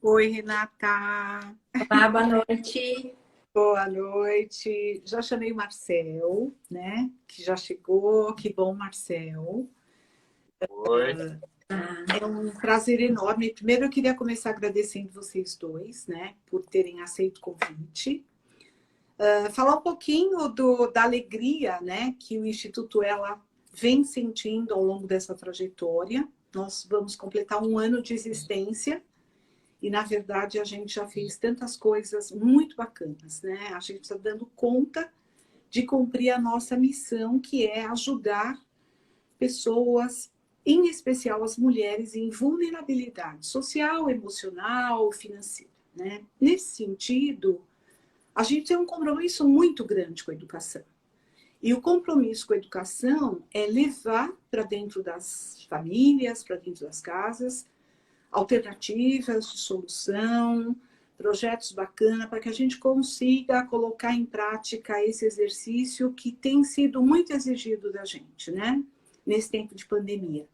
Oi, Renata. Olá, boa noite. Boa noite. Já chamei o Marcel, né? Que já chegou. Que bom, Marcel. Oi. É um prazer enorme. Primeiro, eu queria começar agradecendo vocês dois, né? Por terem aceito o convite. Falar um pouquinho da alegria, né? Que o Instituto Ela vem sentindo ao longo dessa trajetória. Nós vamos completar um ano de existência. E, na verdade, a gente já fez tantas coisas muito bacanas, né? A gente está dando conta de cumprir a nossa missão, que é ajudar pessoas, em especial as mulheres, em vulnerabilidade social, emocional, financeira, né? Nesse sentido, a gente tem um compromisso muito grande com a educação. E o compromisso com a educação é levar para dentro das famílias, para dentro das casas, alternativas de solução, projetos bacanas para que a gente consiga colocar em prática esse exercício que tem sido muito exigido da gente, né? Nesse tempo de pandemia,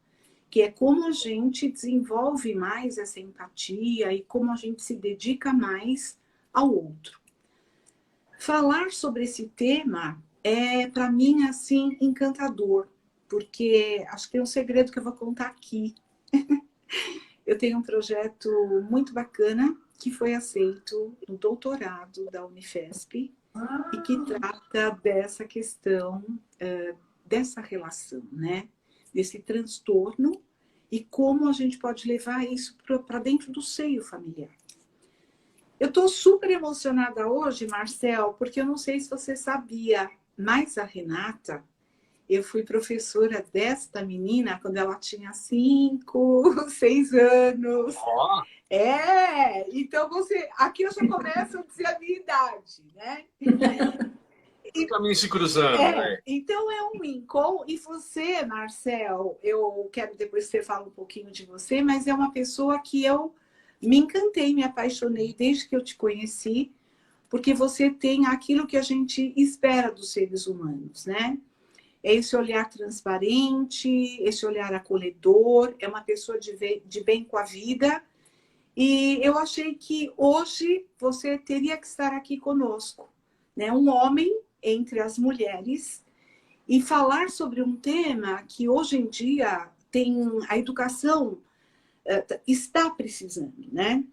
que é como a gente desenvolve mais essa empatia e como a gente se dedica mais ao outro. Falar sobre esse tema é, para mim, assim, encantador, porque acho que tem um segredo que eu vou contar aqui. Eu tenho um projeto muito bacana que foi aceito no doutorado da Unifesp e que trata dessa questão, dessa relação, né? Desse transtorno e como a gente pode levar isso para dentro do seio familiar. Eu estou super emocionada hoje, Marcel, porque eu não sei se você sabia, mas a Renata, eu fui professora desta menina quando ela tinha 5, 6 anos. Ó, Então você. Aqui eu já começo a dizer a minha idade, né? o caminho se cruzando, né? Então é um encontro. E você, Marcel, eu quero depois que você fala um pouquinho de você, mas é uma pessoa que eu me encantei, me apaixonei desde que eu te conheci, porque você tem aquilo que a gente espera dos seres humanos, né? É esse olhar transparente, esse olhar acolhedor, é uma pessoa de bem com a vida. E eu achei que hoje você teria que estar aqui conosco, né? Um homem entre as mulheres e falar sobre um tema que hoje em dia tem a educação está precisando, né?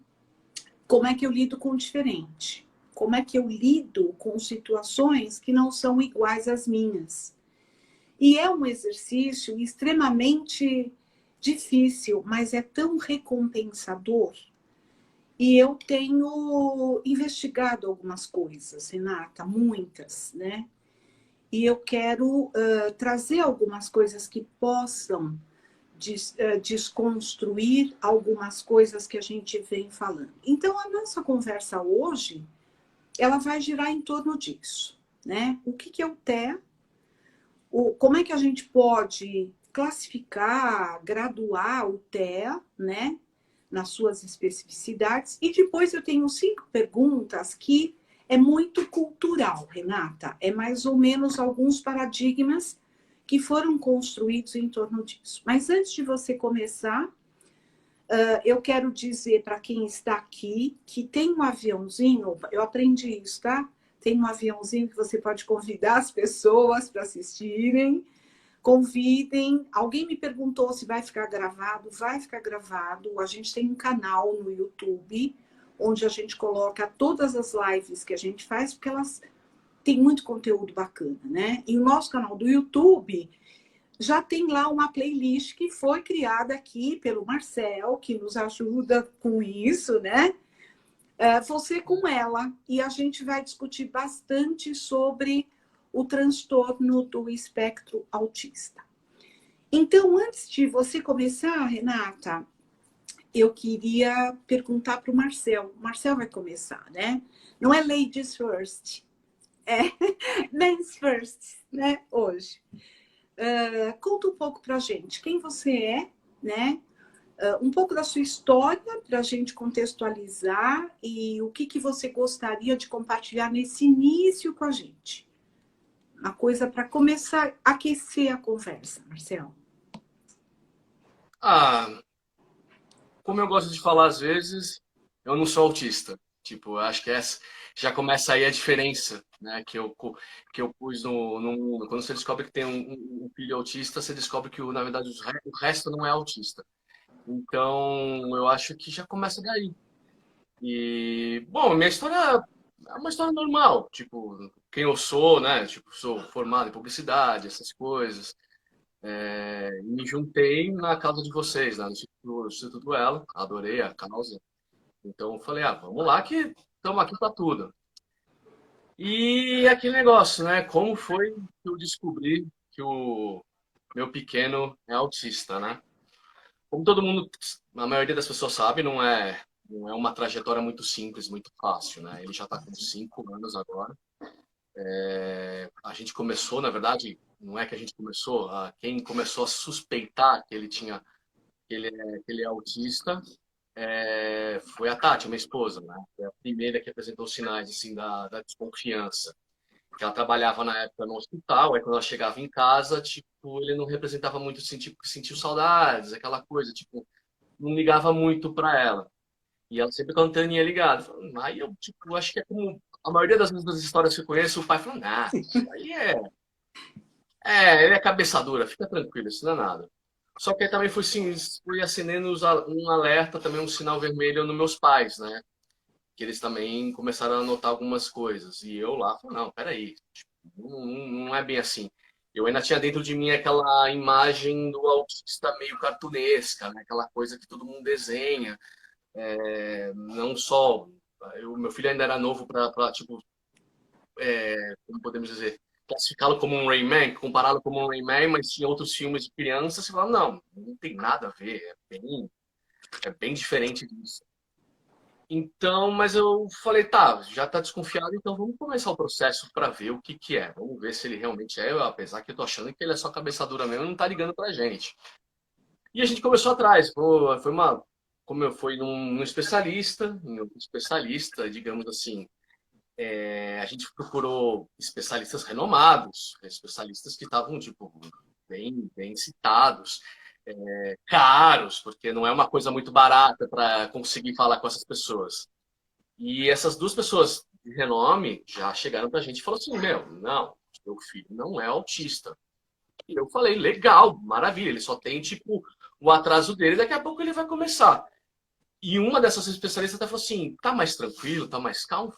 Como é que eu lido com o diferente? Como é que eu lido com situações que não são iguais às minhas? E é um exercício extremamente difícil, mas é tão recompensador. E eu tenho investigado algumas coisas, Renata, muitas, né? E eu quero trazer algumas coisas que possam desconstruir algumas coisas que a gente vem falando. Então, a nossa conversa hoje, ela vai girar em torno disso, né? O que é o TEA? Como é que a gente pode classificar, graduar o TEA, né? Nas suas especificidades. E depois eu tenho 5 perguntas que é muito cultural, Renata. É mais ou menos alguns paradigmas que foram construídos em torno disso. Mas antes de você começar, eu quero dizer para quem está aqui que tem um aviãozinho, eu aprendi isso, tá? Tem um aviãozinho que você pode convidar as pessoas para assistirem. Convidem. Alguém me perguntou se vai ficar gravado. Vai ficar gravado. A gente tem um canal no YouTube, onde a gente coloca todas as lives que a gente faz, porque elas têm muito conteúdo bacana, né? E o nosso canal do YouTube já tem lá uma playlist que foi criada aqui pelo Marcel, que nos ajuda com isso, né? Você com ela. E a gente vai discutir bastante sobre o transtorno do espectro autista. Então, antes de você começar, Renata, eu queria perguntar para o Marcel. O Marcel vai começar, né? Não é ladies first, é men's first, né? Hoje. Conta um pouco para a gente quem você é, né? Um pouco da sua história para a gente contextualizar e o que você gostaria de compartilhar nesse início com a gente. Uma coisa para começar a aquecer a conversa, Marcel. Como eu gosto de falar às vezes, eu não sou autista. Tipo, eu acho que essa já começa aí a diferença, né? Que eu pus no mundo. Quando você descobre que tem um filho autista, você descobre que, na verdade, o resto não é autista. Então, eu acho que já começa daí. E, bom, minha história é uma história normal. Tipo, quem eu sou, né? Tipo, sou formado em publicidade, essas coisas. Me juntei na causa de vocês, né? No Instituto Elo. Adorei a causa. Então, eu falei, vamos lá que estamos aqui para tudo. E aquele negócio, né? Como foi que eu descobri que o meu pequeno é autista, né? Como todo mundo, a maioria das pessoas sabe, não é uma trajetória muito simples, muito fácil, né? Ele já está com 5 anos agora. A gente começou, na verdade, não é que a gente começou, quem começou a suspeitar que ele tinha, que ele é autista, foi a Tati, minha esposa, né? Foi a primeira que apresentou os sinais, assim, da desconfiança. Que ela trabalhava na época no hospital, aí quando ela chegava em casa, tipo, ele não representava muito, assim, tipo, sentiu saudades, aquela coisa, tipo, não ligava muito pra ela. E ela sempre com a anteninha ligada. Aí eu, tipo, acho que é como a maioria das histórias que eu conheço, o pai falando, isso aí ele é cabeça dura, fica tranquilo, isso não é nada. Só que aí também foi, assim, fui acendendo um alerta, também um sinal vermelho nos meus pais, né? Que eles também começaram a notar algumas coisas. E eu lá falei, não, peraí, tipo, não é bem assim. Eu ainda tinha dentro de mim aquela imagem do autista meio cartunesca, né? Aquela coisa que todo mundo desenha. Não só. Meu filho ainda era novo para, tipo, como podemos dizer, classificá-lo como um Rayman, compará-lo como um Rayman, mas tinha outros filmes de criança, você fala, não tem nada a ver, é bem diferente disso. Então, mas eu falei, tá, já tá desconfiado, então vamos começar o processo para ver o que que é. Vamos ver se ele realmente é, apesar que eu tô achando que ele é só cabeça dura mesmo e não tá ligando pra gente. E a gente começou atrás, foi uma, como eu fui num especialista, em um especialista, digamos assim, a gente procurou especialistas renomados, especialistas que estavam, tipo, bem citados, caros, porque não é uma coisa muito barata para conseguir falar com essas pessoas. E essas duas pessoas de renome já chegaram pra gente e falaram assim, meu, não, meu filho não é autista. E eu falei, legal, maravilha, ele só tem, tipo, o atraso dele, daqui a pouco ele vai começar. E uma dessas especialistas até falou assim, tá mais tranquilo, tá mais calmo?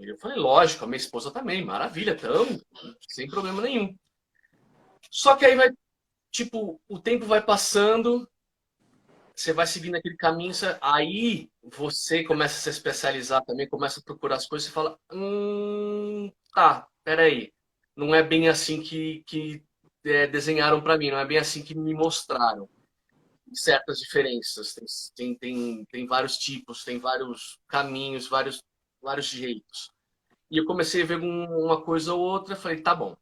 Eu falei, lógico, a minha esposa também, maravilha, então, sem problema nenhum. Só que aí vai, tipo, o tempo vai passando, você vai seguindo aquele caminho, aí você começa a se especializar também, começa a procurar as coisas e fala, tá, peraí, não é bem assim que desenharam para mim, não é bem assim que me mostraram. Certas diferenças, tem vários tipos, tem vários caminhos, vários jeitos. E eu comecei a ver uma coisa ou outra, falei, tá bom.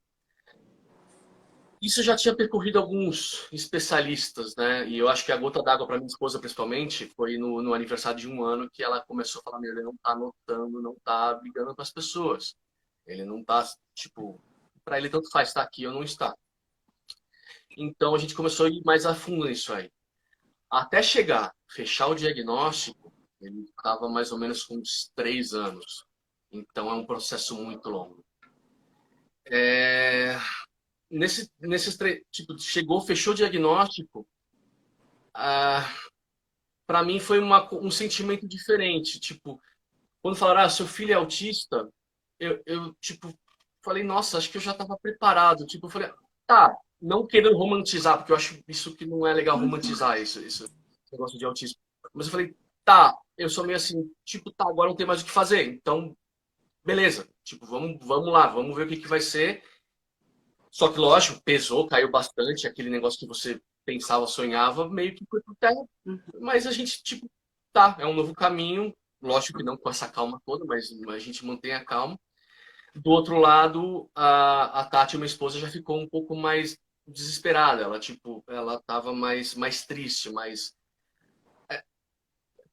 Isso eu já tinha percorrido alguns especialistas, né? E eu acho que a gota d'água para minha esposa, principalmente, foi no aniversário de 1 ano que ela começou a falar: meu, ele não tá anotando, não tá ligando para as pessoas. Ele não tá, tipo, para ele tanto faz estar aqui ou não está. Então a gente começou a ir mais a fundo nisso aí. Até chegar, fechar o diagnóstico, ele estava mais ou menos com uns 3 anos. Então é um processo muito longo. É, nesses três, tipo, chegou, fechou o diagnóstico, ah, para mim foi um sentimento diferente. Tipo, quando falaram, seu filho é autista, tipo, falei, nossa, acho que eu já estava preparado. Tipo, eu falei, tá, não querendo romantizar, porque eu acho isso que não é legal romantizar esse negócio de autismo. Mas eu falei, tá, eu sou meio assim, tipo, tá, agora não tem mais o que fazer. Então, beleza, tipo, vamos lá, vamos ver o que que vai ser. Só que, lógico, pesou, caiu bastante, aquele negócio que você pensava, sonhava, meio que foi pro terra. Mas a gente, tipo, tá, é um novo caminho. Lógico que não com essa calma toda, mas a gente mantém a calma. Do outro lado, a Tati, minha esposa, já ficou um pouco mais desesperada. Ela, tipo, ela tava mais triste, mais...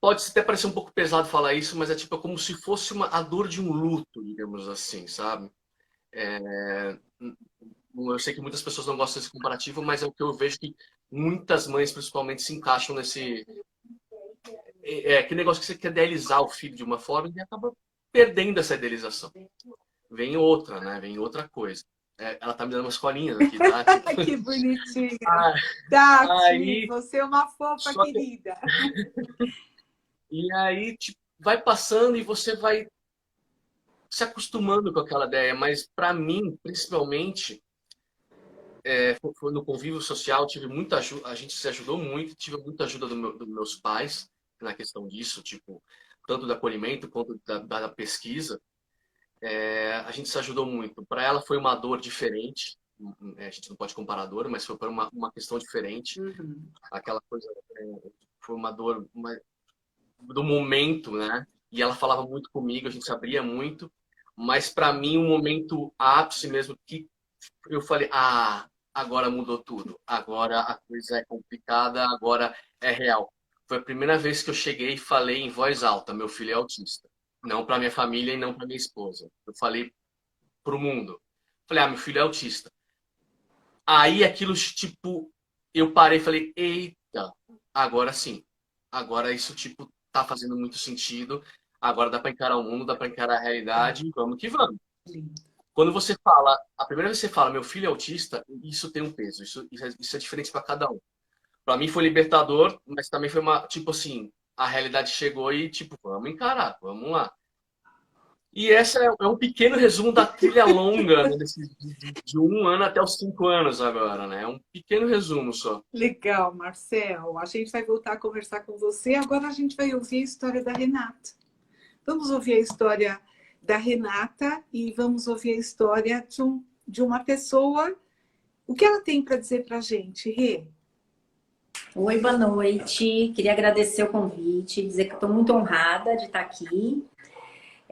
Pode até parecer um pouco pesado falar isso, mas é tipo como se fosse a dor de um luto, digamos assim, sabe? Eu sei que muitas pessoas não gostam desse comparativo, mas é o que eu vejo que muitas mães, principalmente, se encaixam aquele negócio que você quer idealizar o filho de uma forma e acaba perdendo essa idealização. Vem outra, né? Vem outra coisa. Ela tá me dando umas colinhas aqui, tá? Tipo, Que bonitinha. ah, Tati, aí, você é uma fofa só que, querida. e aí tipo, vai passando e você vai se acostumando com aquela ideia. Mas para mim, principalmente, foi no convívio social, tive muita ajuda, a gente se ajudou muito, tive muita ajuda dos meus pais na questão disso, tipo, tanto do acolhimento quanto da pesquisa. A gente se ajudou muito. Para ela foi uma dor diferente. A gente não pode comparar a dor, mas foi para uma questão diferente. Uhum. Aquela coisa foi uma dor do momento, né? E ela falava muito comigo, a gente se abria muito. Mas para mim, o momento ápice mesmo que eu falei, agora mudou tudo. Agora a coisa é complicada, agora é real. Foi a primeira vez que eu cheguei e falei em voz alta, meu filho é autista. Não para minha família e não para minha esposa. Eu falei pro mundo. Falei, meu filho é autista. Aí aquilo, tipo, eu parei e falei, eita, agora sim. Agora isso, tipo, tá fazendo muito sentido. Agora dá para encarar o mundo, dá para encarar a realidade, vamos que vamos. Lindo. Quando você fala, a primeira vez que você fala, meu filho é autista, isso tem um peso, isso é diferente para cada um. Para mim foi libertador, mas também foi uma, tipo assim, a realidade chegou e, tipo, vamos encarar, vamos lá. E essa é um pequeno resumo da trilha longa, né, de 1 ano até os 5 anos agora, né? É um pequeno resumo só. Legal, Marcel. A gente vai voltar a conversar com você. Agora a gente vai ouvir a história da Renata. Vamos ouvir a história da Renata e vamos ouvir a história de uma pessoa. O que ela tem para dizer para a gente, Rê? Oi, boa noite. Queria agradecer o convite, dizer que estou muito honrada de estar aqui.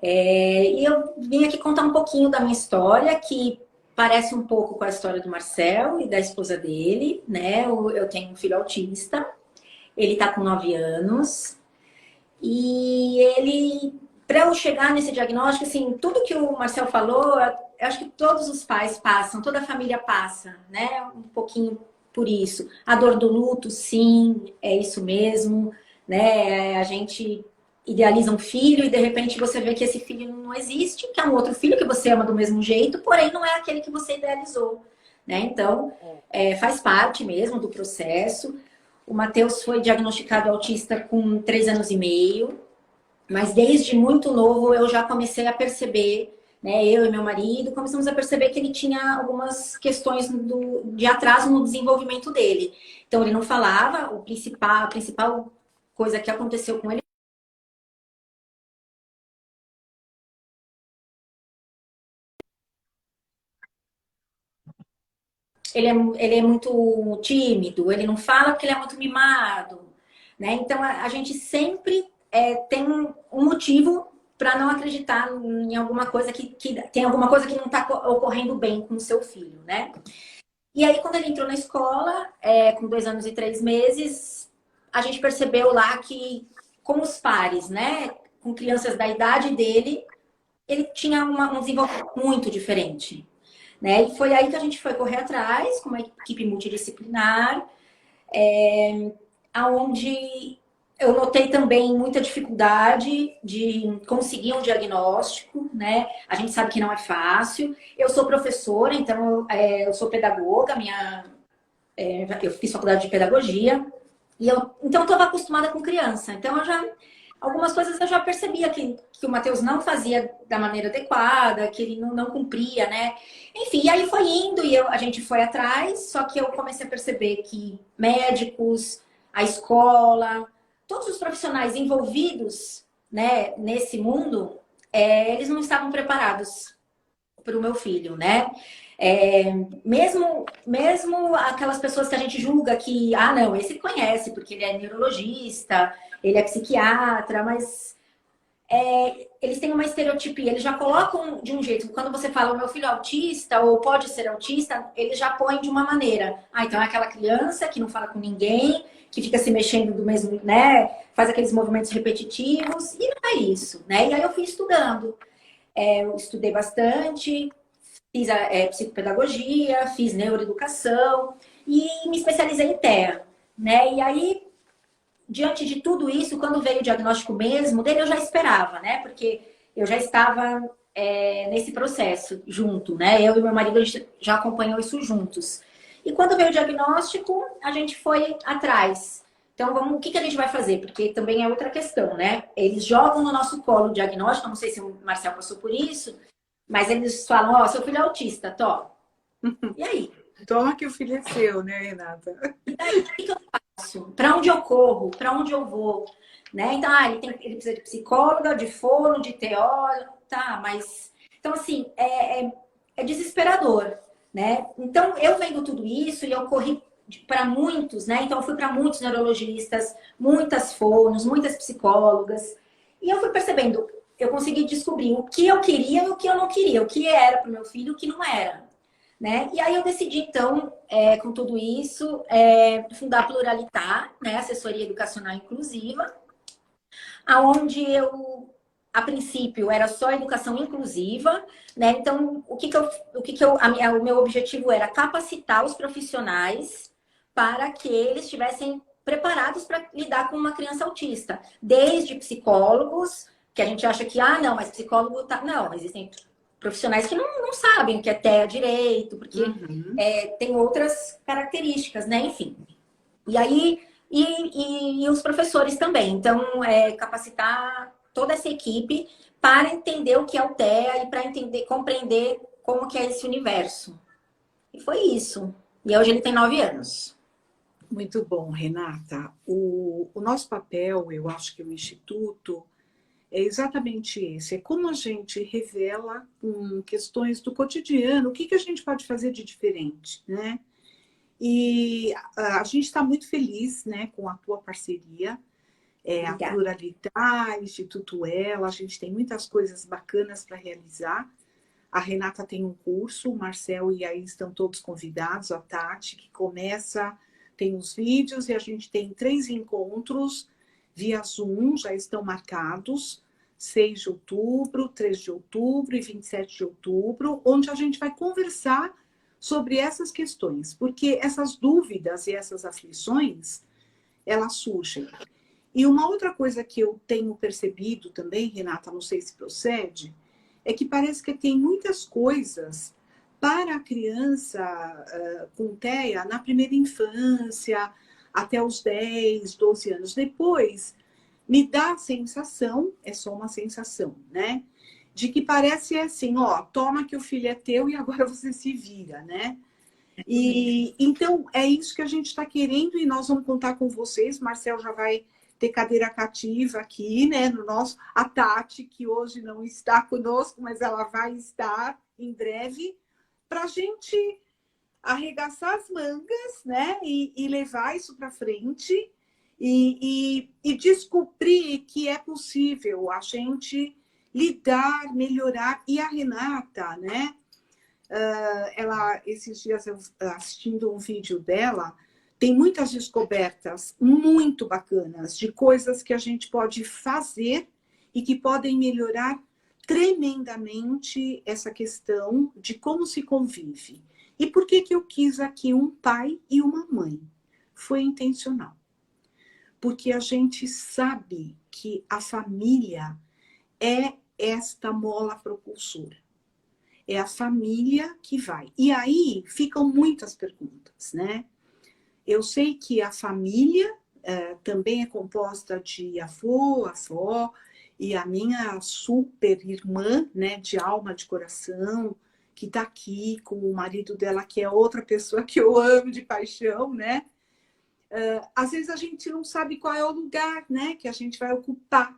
E eu vim aqui contar um pouquinho da minha história, que parece um pouco com a história do Marcel e da esposa dele, né? Eu tenho um filho autista, ele está com 9 anos. E para eu chegar nesse diagnóstico, assim, tudo que o Marcel falou, eu acho que todos os pais passam, toda a família passa, né? Um pouquinho por isso. A dor do luto, sim, é isso mesmo, né? A gente idealiza um filho e de repente você vê que esse filho não existe, que é um outro filho que você ama do mesmo jeito, porém não é aquele que você idealizou, né? Então, faz parte mesmo do processo. O Matheus foi diagnosticado autista com 3 anos e meio, mas desde muito novo eu já comecei a perceber, né, eu e meu marido, começamos a perceber que ele tinha algumas questões de atraso no desenvolvimento dele. Então ele não falava, a principal coisa que aconteceu com ele. Ele é muito tímido, ele não fala porque ele é muito mimado, né? Então a gente sempre tem um motivo para não acreditar em alguma coisa que tem alguma coisa que não está ocorrendo bem com o seu filho, né? E aí quando ele entrou na escola, com 2 anos e 3 meses, a gente percebeu lá que com os pares, né? Com crianças da idade dele, ele tinha um desenvolvimento muito diferente. Né? E foi aí que a gente foi correr atrás, com uma equipe multidisciplinar, aonde eu notei também muita dificuldade de conseguir um diagnóstico, né? A gente sabe que não é fácil. Eu sou professora, então eu sou pedagoga, eu fiz faculdade de pedagogia, então eu estava acostumada com criança. Então algumas coisas eu já percebia que o Matheus não fazia da maneira adequada, que ele não cumpria, né? Enfim, e aí foi indo e a gente foi atrás, só que eu comecei a perceber que médicos, a escola, todos os profissionais envolvidos, né, nesse mundo, eles não estavam preparados para o meu filho, né? Mesmo aquelas pessoas que a gente julga que, não, esse conhece, porque ele é neurologista, ele é psiquiatra, mas eles têm uma estereotipia, eles já colocam de um jeito. Quando você fala, o meu filho é autista, ou pode ser autista, eles já põem de uma maneira. Então é aquela criança que não fala com ninguém, que fica se mexendo do mesmo, né? Faz aqueles movimentos repetitivos, e não é isso, né? E aí eu fui estudando. Eu estudei bastante, fiz psicopedagogia, fiz neuroeducação e me especializei em TEA, né? E aí diante de tudo isso, quando veio o diagnóstico mesmo, dele eu já esperava, né? Porque eu já estava nesse processo junto, né? Eu e meu marido, a gente já acompanhou isso juntos. E quando veio o diagnóstico, a gente foi atrás. Então, o que a gente vai fazer? Porque também é outra questão, né? Eles jogam no nosso colo o diagnóstico, não sei se o Marcel passou por isso, mas eles falam, ó, seu filho é autista, Tó. E aí? Toma que o filho é seu, né, Renata? E daí, o que eu faço? Para onde eu corro? Para onde eu vou? Né? Então, ele precisa de psicóloga, de fono, de teólogo, tá, mas... Então, assim, é desesperador, né? Então, eu vendo tudo isso e eu corri para muitos, né? Então, eu fui para muitos neurologistas, muitas fonos, muitas psicólogas. E eu fui percebendo, eu consegui descobrir o que eu queria e o que eu não queria, o que era para o meu filho e o que não era. Né? E aí eu decidi, então, com tudo isso, fundar a Pluralitar, né? Assessoria Educacional Inclusiva, aonde eu, a princípio, era só educação inclusiva, né? Então, o meu objetivo era capacitar os profissionais para que eles estivessem preparados para lidar com uma criança autista, desde psicólogos, que a gente acha que, não, mas psicólogo tá... Não, existem profissionais que não sabem o que é TEA direito, porque tem outras características, né? Enfim. E aí, e os professores também. Então, capacitar toda essa equipe para entender o que é o TEA e para compreender como que é esse universo. E foi isso. E hoje ele tem 9 anos. Muito bom, Renata. O nosso papel, eu acho que o Instituto, é exatamente esse. É como a gente revela questões do cotidiano, o que a gente pode fazer de diferente, né? E a gente está muito feliz, né, com a tua parceria. A Pluralitar, Instituto Ela, a gente tem muitas coisas bacanas para realizar. A Renata tem um curso, o Marcel e aí estão todos convidados, a Tati, que tem os vídeos e a gente tem 3 encontros via Zoom, já estão marcados, 6 de outubro, 3 de outubro e 27 de outubro, onde a gente vai conversar sobre essas questões, porque essas dúvidas e essas aflições, elas surgem. E uma outra coisa que eu tenho percebido também, Renata, não sei se procede, é que parece que tem muitas coisas para a criança com TEA na primeira infância, até os 10, 12 anos. Depois, me dá a sensação, é só uma sensação, né? De que parece assim, ó, toma que o filho é teu e agora você se vira, né? E então é isso que a gente está querendo e nós vamos contar com vocês. Marcel já vai ter cadeira cativa aqui, né? No nosso, a Tati, que hoje não está conosco, mas ela vai estar em breve, para a gente arregaçar as mangas, né? E levar isso para frente e descobrir que é possível a gente lidar, melhorar. E a Renata, né? Esses dias eu assistindo um vídeo dela, tem muitas descobertas muito bacanas de coisas que a gente pode fazer e que podem melhorar tremendamente essa questão de como se convive. E por que eu quis aqui um pai e uma mãe? Foi intencional. Porque a gente sabe que a família é esta mola propulsora. É a família que vai. E aí ficam muitas perguntas, né? Eu sei que a família também é composta de avô, avó, e a minha super irmã, né, de alma, de coração, que está aqui com o marido dela, que é outra pessoa que eu amo de paixão, né? Às vezes a gente não sabe qual é o lugar, né, que a gente vai ocupar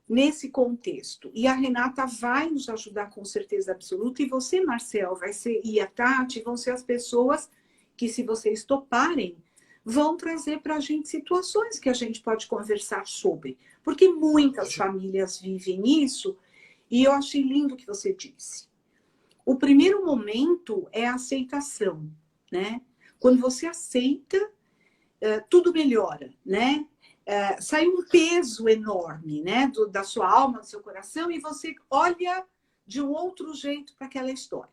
nesse contexto. E a Renata vai nos ajudar com certeza absoluta, e você, Marcel, e a Tati vão ser as pessoas que, se vocês toparem, vão trazer para a gente situações que a gente pode conversar sobre. Porque muitas famílias vivem isso, e eu achei lindo o que você disse. O primeiro momento é a aceitação, né? Quando você aceita, tudo melhora, né? Sai um peso enorme, né? Da sua alma, do seu coração, e você olha de um outro jeito para aquela história.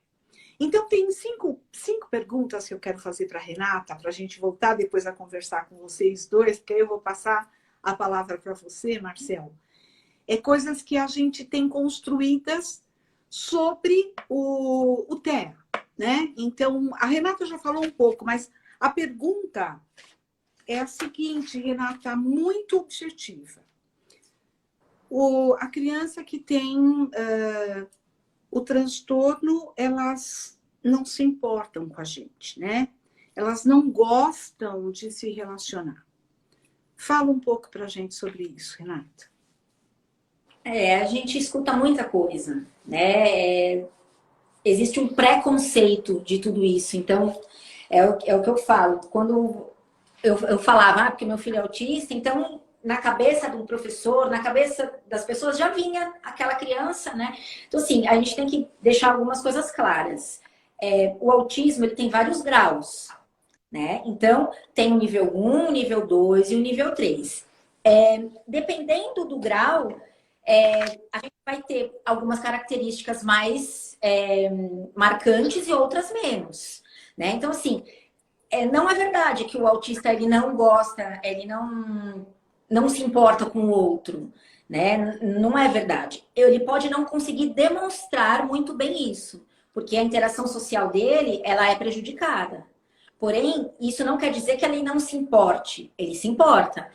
Então, tem cinco perguntas que eu quero fazer para a Renata, para a gente voltar depois a conversar com vocês dois, porque aí eu vou passar a palavra para você, Marcel, é coisas que a gente tem construídas sobre o TEA, né? Então, a Renata já falou um pouco, mas a pergunta é a seguinte, Renata, muito objetiva. A criança que tem o transtorno, elas não se importam com a gente, né? Elas não gostam de se relacionar. Fala um pouco para a gente sobre isso, Renata. A gente escuta muita coisa, né? Existe um preconceito de tudo isso. Então, é o que eu falo. Quando eu falava, porque meu filho é autista, então, na cabeça do professor, na cabeça das pessoas, já vinha aquela criança, né? Então, assim, a gente tem que deixar algumas coisas claras. O autismo, ele tem vários graus, né? Então, tem o nível 1, o nível 2 e o nível 3. Dependendo do grau, a gente vai ter algumas características mais marcantes e outras menos, né? Então, assim, não é verdade que o autista ele não gosta, ele não se importa com o outro, né? Não é verdade. Ele pode não conseguir demonstrar muito bem isso, porque a interação social dele, ela é prejudicada. Porém, isso não quer dizer que ele não se importe. Ele se importa,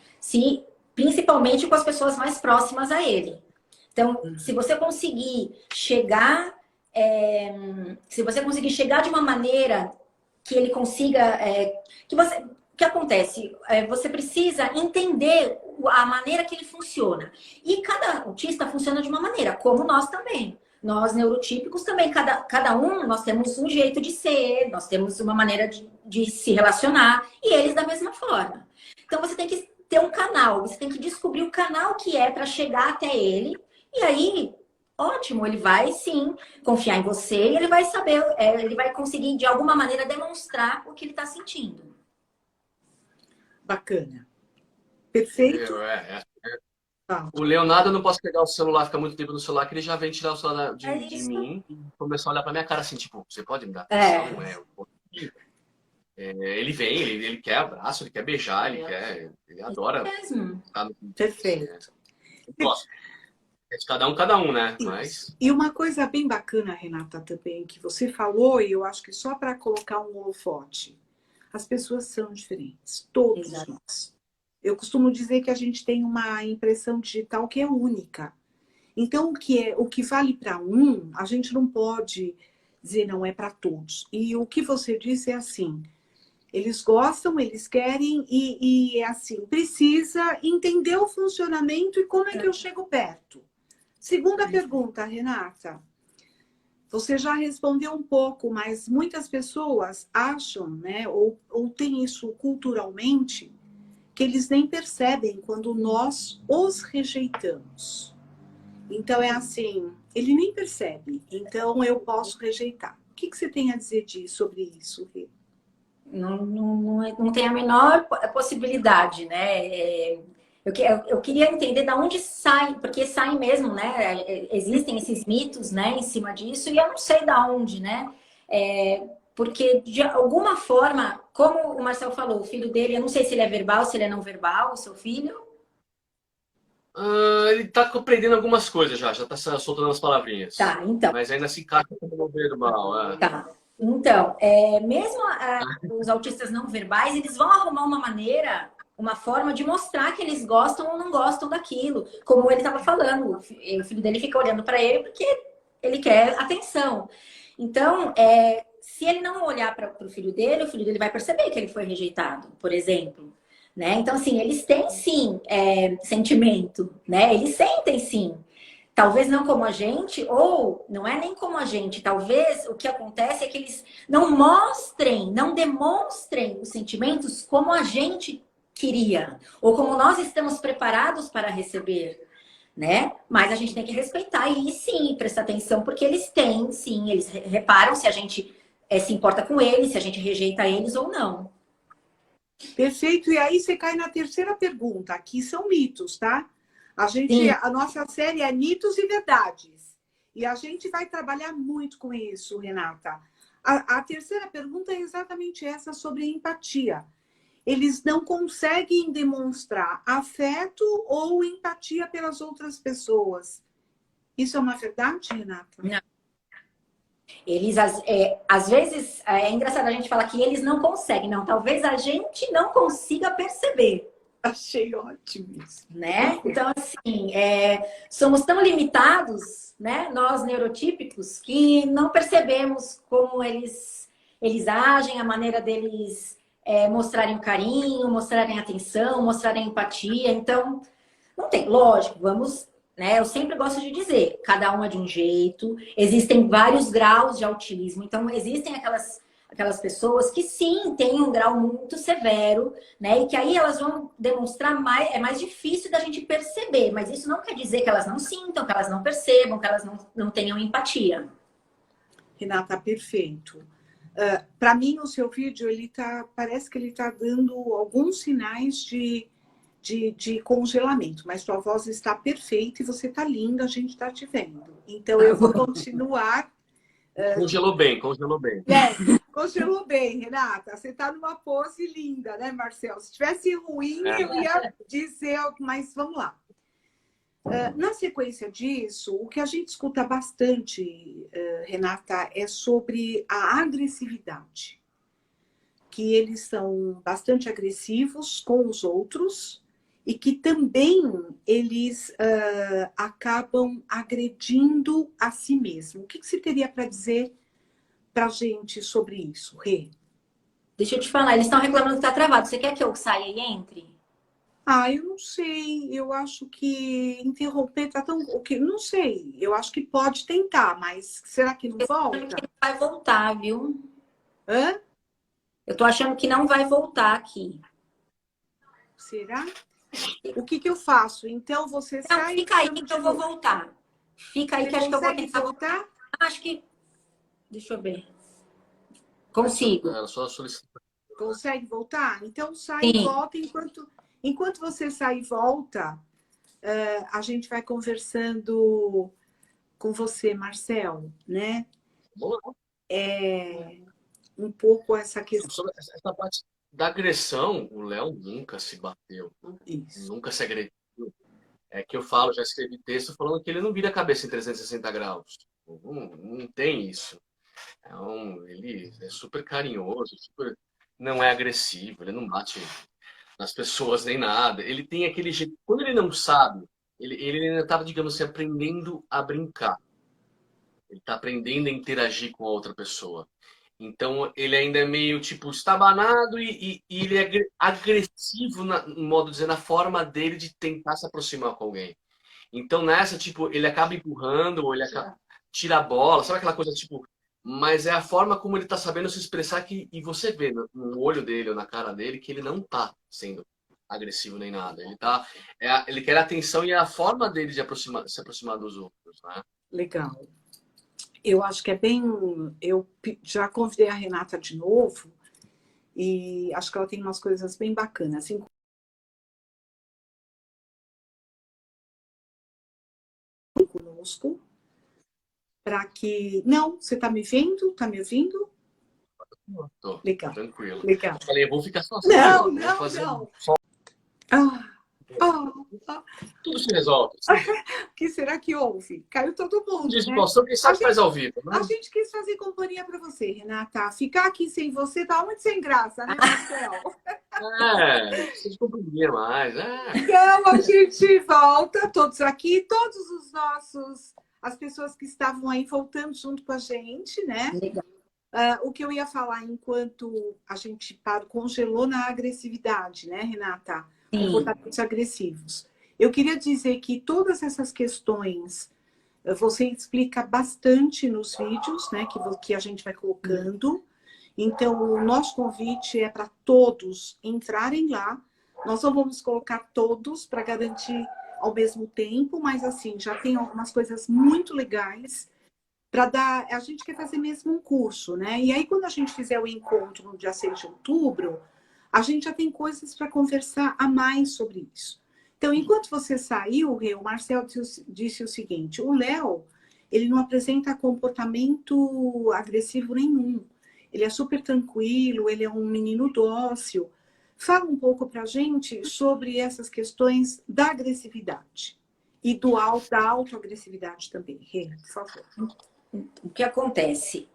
principalmente com as pessoas mais próximas a ele. Então, se você conseguir chegar, de uma maneira que ele consiga, o que acontece? Você precisa entender a maneira que ele funciona. E cada autista funciona de uma maneira, como nós também. Nós, neurotípicos, também, cada um, nós temos um jeito de ser, nós temos uma maneira de se relacionar, e eles da mesma forma. Então, você tem que ter um canal, você tem que descobrir o canal que é para chegar até ele, e aí, ótimo, ele vai sim confiar em você, e ele vai saber, ele vai conseguir, de alguma maneira, demonstrar o que ele está sentindo. Bacana. Perfeito. O Leonardo, eu não posso pegar o celular, ficar muito tempo no celular, que ele já vem tirar o celular de isso. mim e começar a olhar pra minha cara assim, tipo, você pode me dar atenção? Ele vem, ele quer abraço, ele quer beijar, ele adora. Mesmo. Perfeito. Eu gosto. É de cada um, né? Mas... E uma coisa bem bacana, Renata, também, que você falou, e eu acho que só para colocar um holofote, as pessoas são diferentes, todos nós. Eu costumo dizer que a gente tem uma impressão digital que é única. Então, o que vale para um, a gente não pode dizer não é para todos. E o que você disse é assim, eles gostam, eles querem e é assim, precisa entender o funcionamento e como é que eu chego perto. Segunda pergunta, Renata. Você já respondeu um pouco, mas muitas pessoas acham, né, ou têm isso culturalmente, que eles nem percebem quando nós os rejeitamos. Então, é assim, ele nem percebe, então eu posso rejeitar. O que você tem a dizer sobre isso, Rê? Não tem a menor possibilidade, né? Eu queria entender de onde sai, porque sai mesmo, né? Existem esses mitos, né, em cima disso, e eu não sei de onde, né? Porque, de alguma forma, como o Marcel falou, o filho dele, eu não sei se ele é verbal, se ele é não verbal, o seu filho. ele tá compreendendo algumas coisas já tá soltando as palavrinhas. Tá, então. Mas ainda se encaixa como não verbal. Tá. Então, mesmo os autistas não verbais, eles vão arrumar uma maneira, uma forma de mostrar que eles gostam ou não gostam daquilo. Como ele estava falando, o filho dele fica olhando para ele porque ele quer atenção. Então, se ele não olhar para o filho dele vai perceber que ele foi rejeitado, por exemplo. Né? Então, assim, eles têm sim sentimento, né? Eles sentem sim. Talvez não como a gente, ou não é nem como a gente. Talvez o que acontece é que eles não demonstrem os sentimentos como a gente queria, ou como nós estamos preparados para receber, né? Mas a gente tem que respeitar e sim, prestar atenção, porque eles têm, sim, eles reparam se a gente se importa com eles, se a gente rejeita eles ou não. Perfeito. E aí você cai na terceira pergunta. Aqui são mitos, tá? A nossa série é mitos e verdades. E a gente vai trabalhar muito com isso, Renata. A terceira pergunta é exatamente essa sobre empatia. eles não conseguem demonstrar afeto ou empatia pelas outras pessoas. Isso é uma verdade, Renata? Não. Eles, às vezes, é engraçado a gente falar que eles não conseguem. Não, talvez a gente não consiga perceber. Achei ótimo isso. Né? Então, assim, somos tão limitados, né? Nós neurotípicos, que não percebemos como eles agem, a maneira deles mostrarem carinho, mostrarem atenção, mostrarem empatia. Então, não tem, lógico, vamos, né? Eu sempre gosto de dizer, cada um é de um jeito, existem vários graus de autismo, então existem aquelas pessoas que sim, têm um grau muito severo, né? E que aí elas vão demonstrar mais, é mais difícil da gente perceber, mas isso não quer dizer que elas não sintam, que elas não percebam, que elas não tenham empatia. Renata, perfeito. Para mim, o seu vídeo, parece que ele está dando alguns sinais de congelamento, mas sua voz está perfeita e você está linda, a gente está te vendo. Então, eu vou continuar. Congelou bem, congelou bem. Congelou bem, Renata. Você está numa pose linda, né, Marcelo? Se tivesse ruim, eu ia dizer algo, mas vamos lá. Na sequência disso, o que a gente escuta bastante, Renata, é sobre a agressividade. Que eles são bastante agressivos com os outros e que também eles acabam agredindo a si mesmo. O que você teria para dizer para a gente sobre isso, Rê? Deixa eu te falar, eles estão reclamando que está travado. Você quer que eu saia e entre? Eu não sei. Eu acho que interromper tá tão... Não sei. Eu acho que pode tentar, mas será que não volta? Vai voltar, viu? Hã? Eu tô achando que não vai voltar aqui. Será? O que eu faço? Então você Não, sai... fica aí que eu vou voltar. Fica aí Você que acho que eu vou consegue tentar voltar? Acho que... Deixa eu ver. Consigo. Era só solicitar. Consegue voltar? Então sai Sim. e volta. Enquanto você sai e volta, a gente vai conversando com você, Marcel, né? Boa. Um pouco essa questão. Sobre essa parte da agressão, o Léo nunca se bateu, Isso. nunca se agrediu. É que eu falo, já escrevi texto falando que ele não vira a cabeça em 360 graus. Não tem isso. Ele é super carinhoso, não é agressivo, ele não bate nas pessoas nem nada. Ele tem aquele jeito. Quando ele não sabe, ele ainda estava, digamos assim, aprendendo a brincar. Ele está aprendendo a interagir com a outra pessoa. Então, ele ainda é meio, tipo, estabanado e ele é agressivo, no modo de dizer, na forma dele de tentar se aproximar com alguém. Então, nessa, tipo, ele acaba empurrando ou tira a bola, sabe aquela coisa, tipo... Mas é a forma como ele tá sabendo se expressar e você vê no olho dele ou na cara dele que ele não tá sendo agressivo nem nada. Ele quer atenção e é a forma dele de se aproximar dos outros, né? Legal. Eu acho que é bem... Eu já convidei a Renata de novo e acho que ela tem umas coisas bem bacanas. Assim, conosco, para que... Não, você está me vendo? Está me ouvindo? Tô, Legal. tranquilo. Legal. Eu falei, eu vou ficar sozinho. Não. Tudo se resolve. O que será que houve? Caiu todo mundo, Diz, né? quem sabe faz ao vivo, né? A gente quis fazer companhia para você, Renata. Ficar aqui sem você tá muito sem graça, né, Marcel? Vocês compreendem mais. Então, a gente volta, todos aqui, todos os nossos... As pessoas que estavam aí voltando junto com a gente, né? Legal. O que eu ia falar enquanto a gente congelou na agressividade, né, Renata? Comportamentos agressivos. Eu queria dizer que todas essas questões você explica bastante nos vídeos, né, que a gente vai colocando. Então, o nosso convite é para todos entrarem lá. Nós não vamos colocar todos para garantir ao mesmo tempo, mas assim, já tem algumas coisas muito legais para dar. A gente quer fazer mesmo um curso, né? E aí, quando a gente fizer o encontro no dia 6 de outubro, a gente já tem coisas para conversar a mais sobre isso. Então, enquanto você saiu, o Marcel disse o seguinte: o Léo, ele não apresenta comportamento agressivo nenhum. Ele é super tranquilo, ele é um menino dócil. Fala um pouco para a gente sobre essas questões da agressividade e da autoagressividade também. Rê, por favor. O que acontece?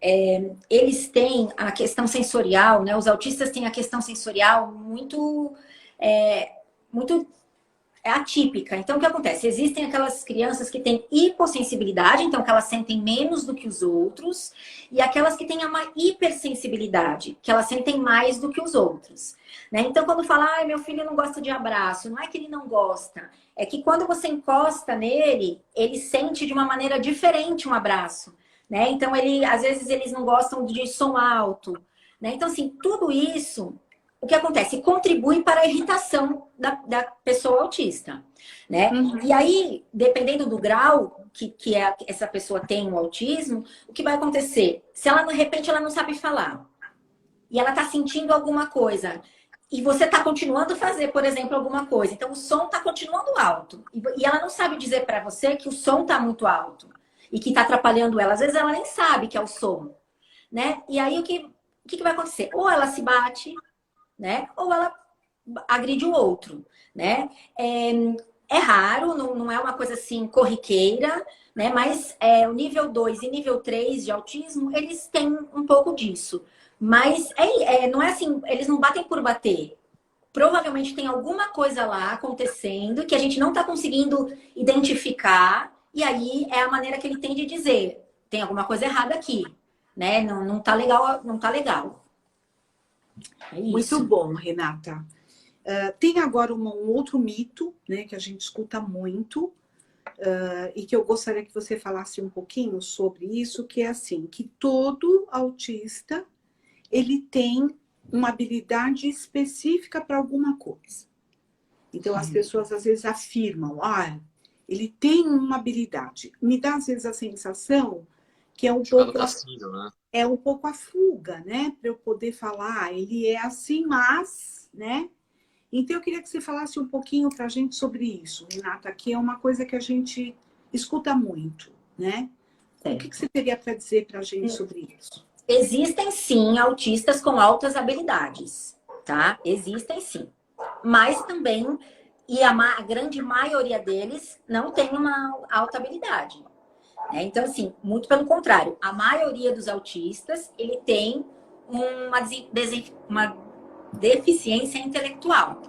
Eles têm a questão sensorial, né? Os autistas têm a questão sensorial muito atípica. Então, o que acontece? Existem aquelas crianças que têm hipossensibilidade, então que elas sentem menos do que os outros, e aquelas que têm uma hipersensibilidade, que elas sentem mais do que os outros. Né? Então, quando fala, ai, meu filho não gosta de abraço, não é que ele não gosta, é que quando você encosta nele, ele sente de uma maneira diferente um abraço. Né? Então, às vezes, eles não gostam de som alto. Né? Então, assim, tudo isso, o que acontece? Contribui para a irritação da pessoa autista. Né? Uhum. E aí, dependendo do grau que essa pessoa tem o autismo, o que vai acontecer? Se ela, de repente, ela não sabe falar, e ela está sentindo alguma coisa, e você está continuando a fazer, por exemplo, alguma coisa, então o som está continuando alto, e ela não sabe dizer para você que o som está muito alto, e que está atrapalhando ela. Às vezes ela nem sabe que é o som, né? E aí o que vai acontecer? Ou ela se bate, né? Ou ela agride o outro, né? É raro, não é uma coisa assim corriqueira, né? Mas o nível 2 e nível 3 de autismo, eles têm um pouco disso. Mas não é assim, eles não batem por bater. Provavelmente tem alguma coisa lá acontecendo que a gente não está conseguindo identificar. E aí é a maneira que ele tem de dizer, tem alguma coisa errada aqui, né? Não tá legal, não tá legal. É isso. Muito bom, Renata. Tem agora um outro mito, né, que a gente escuta muito, e que eu gostaria que você falasse um pouquinho sobre isso, que é assim, que todo autista, ele tem uma habilidade específica para alguma coisa. Então, as pessoas às vezes afirmam, ele tem uma habilidade. Me dá, às vezes, a sensação que é um pouco... né? É um pouco a fuga, né? Para eu poder falar, ele é assim, mas, né? Então, eu queria que você falasse um pouquinho para a gente sobre isso, Renata, que é uma coisa que a gente escuta muito, né? O que você teria para dizer para a gente sobre isso? Existem, sim, autistas com altas habilidades, tá? Existem, sim. Mas também, a grande maioria deles não tem uma alta habilidade. Né? Então, assim, muito pelo contrário. A maioria dos autistas, ele tem uma deficiência intelectual.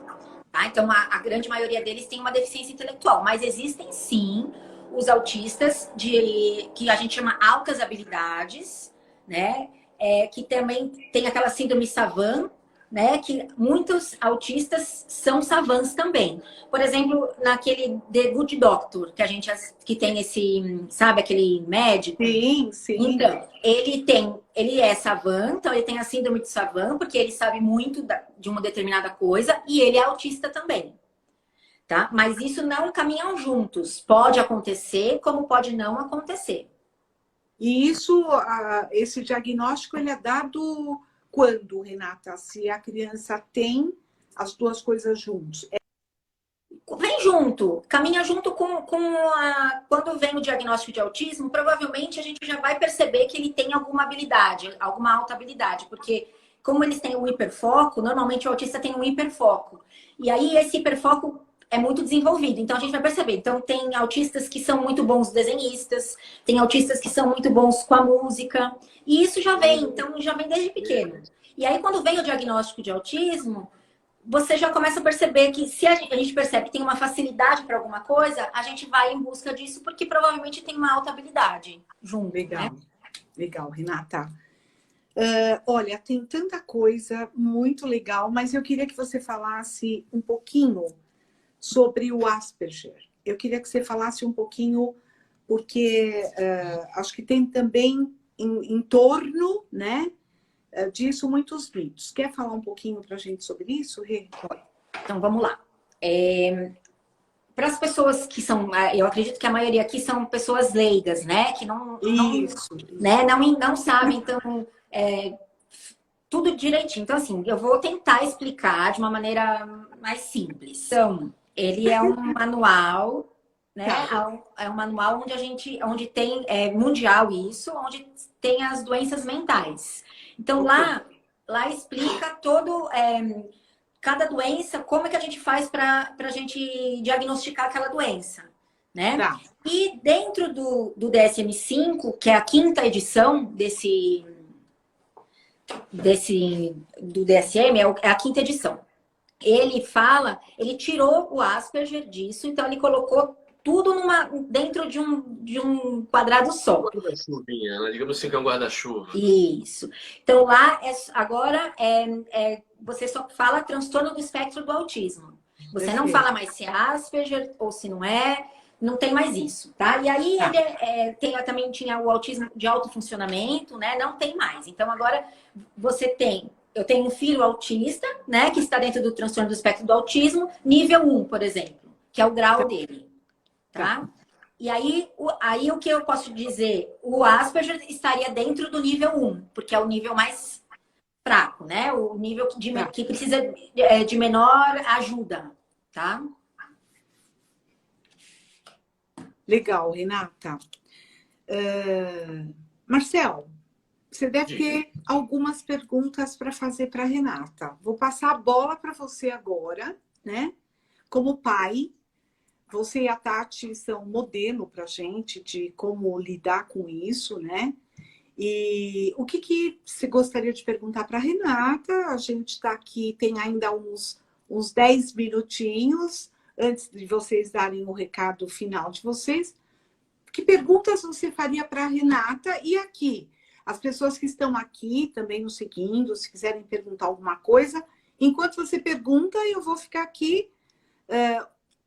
Tá? Então, a grande maioria deles tem uma deficiência intelectual. Mas existem, sim, os autistas que a gente chama altas habilidades, né? Que também tem aquela síndrome Savant, né? Que muitos autistas são savants também. Por exemplo, naquele The Good Doctor, que tem esse, sabe, aquele médico. Sim, sim. Então, ele é savant, então ele tem a síndrome de Savant, porque ele sabe muito de uma determinada coisa, e ele é autista também. Tá? Mas isso não caminham juntos. Pode acontecer, como pode não acontecer. E esse diagnóstico, ele é dado quando, Renata? Se a criança tem as duas coisas juntos? Vem junto, caminha junto quando vem o diagnóstico de autismo, provavelmente a gente já vai perceber que ele tem alguma habilidade, alguma alta habilidade, porque como eles têm um hiperfoco, normalmente o autista tem um hiperfoco. E aí esse hiperfoco é muito desenvolvido, então a gente vai perceber. Então tem autistas que são muito bons desenhistas, tem autistas que são muito bons com a música, e isso já vem, então já vem desde pequeno. E aí quando vem o diagnóstico de autismo, você já começa a perceber que se a gente percebe que tem uma facilidade para alguma coisa, a gente vai em busca disso, porque provavelmente tem uma alta habilidade junto. Legal, né? Legal, Renata. Olha, tem tanta coisa muito legal, mas eu queria que você falasse um pouquinho sobre o Asperger. Eu queria que você falasse um pouquinho, porque acho que tem também em torno, né, disso muitos mitos. Quer falar um pouquinho para a gente sobre isso, Rê? Então, vamos lá. Para as pessoas que são, eu acredito que a maioria aqui são pessoas leigas, né? Que não né? Não sabem, então, tudo direitinho. Então, assim, eu vou tentar explicar de uma maneira mais simples. Então, ele é um manual, né? É um manual onde tem, mundial isso, onde tem as doenças mentais. Então, lá explica cada doença, como é que a gente faz para a gente diagnosticar aquela doença, né? Tá. E dentro do DSM-5, que é a quinta edição do DSM, é a quinta edição. Ele tirou o Asperger disso, então ele colocou tudo dentro de um quadrado só. Guarda-chuvinha, né? Digamos assim que é um guarda-chuva. Isso. Então lá, agora, você só fala transtorno do espectro do autismo. Você não fala mais se é Asperger ou se não é, não tem mais isso, tá? E aí também tinha o autismo de alto funcionamento, né? Não tem mais. Então agora eu tenho um filho autista, né? Que está dentro do transtorno do espectro do autismo, nível 1, por exemplo, que é o grau dele, tá? E aí o que eu posso dizer? O Asperger estaria dentro do nível 1, porque é o nível mais fraco, né? O nível que precisa de menor ajuda, tá? Legal, Renata. Marcel, você deve ter algumas perguntas para fazer para a Renata. Vou passar a bola para você agora, né? Como pai, você e a Tati são modelo para a gente de como lidar com isso, né? E o que você gostaria de perguntar para a Renata? A gente está aqui, tem ainda uns 10 minutinhos antes de vocês darem o recado final de vocês. Que perguntas você faria para a Renata? E aqui, as pessoas que estão aqui também nos seguindo, se quiserem perguntar alguma coisa, enquanto você pergunta, eu vou ficar aqui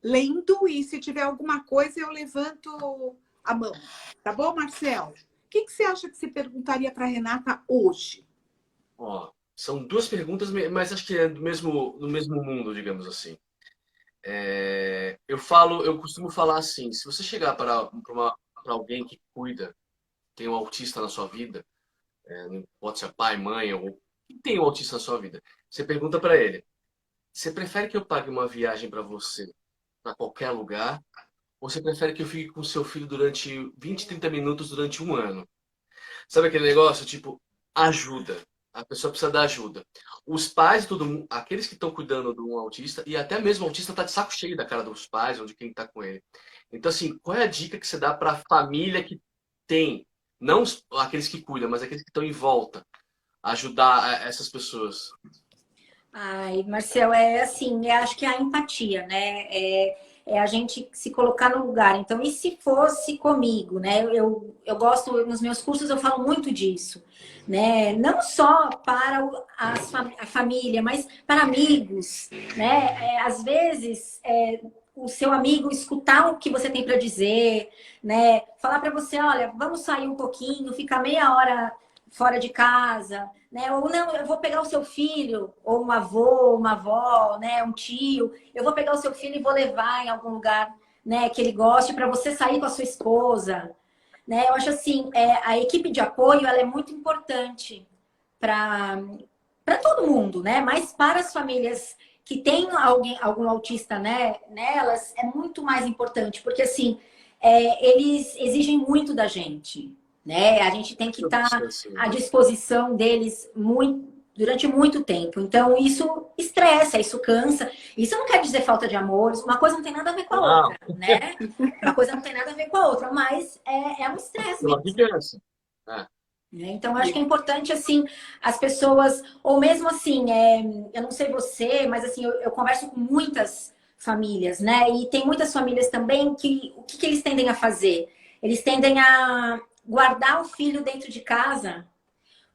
lendo e se tiver alguma coisa, eu levanto a mão. Tá bom, Marcel? O que você acha que você perguntaria para a Renata hoje? Ó, são duas perguntas, mas acho que é do mesmo mundo, digamos assim. Eu costumo falar assim, se você chegar para alguém que cuida, tem um autista na sua vida, não pode ser pai, mãe, ou quem tem um autista na sua vida, você pergunta para ele, você prefere que eu pague uma viagem para você, para qualquer lugar, ou você prefere que eu fique com seu filho durante 20, 30 minutos durante um ano? Sabe aquele negócio, tipo, ajuda. A pessoa precisa da ajuda. Os pais, todo mundo, aqueles que estão cuidando de um autista, e até mesmo o autista tá de saco cheio da cara dos pais ou de quem tá com ele. Então, assim, qual é a dica que você dá para a família que tem, não aqueles que cuidam, mas aqueles que estão em volta, ajudar essas pessoas? Ai, Marcel, assim, acho que é a empatia, né? É a gente se colocar no lugar. Então, e se fosse comigo, né? Eu gosto, nos meus cursos eu falo muito disso, né? Não só para a família, mas para amigos, né? Às vezes, o seu amigo escutar o que você tem para dizer, né? Falar para você, olha, vamos sair um pouquinho, ficar meia hora fora de casa, né? Ou não, eu vou pegar o seu filho, ou um avô, uma avó, né? Um tio, eu vou pegar o seu filho e vou levar em algum lugar, né? Que ele goste para você sair com a sua esposa, né? Eu acho assim, a equipe de apoio ela é muito importante para todo mundo, né? Mas para as famílias que têm algum autista, né? Nelas é muito mais importante, porque assim eles exigem muito da gente. Né? A gente tem que estar à disposição deles durante muito tempo. Então, isso estressa, isso cansa. Isso não quer dizer falta de amor. Uma coisa não tem nada a ver com a outra, né? Uma coisa não tem nada a ver com a outra, mas é um estresse mesmo. Então, acho que é importante, assim, as pessoas... Ou mesmo assim, eu não sei você, mas assim, eu converso com muitas famílias, né? E tem muitas famílias também que... O que eles tendem a fazer? Eles tendem a guardar o filho dentro de casa,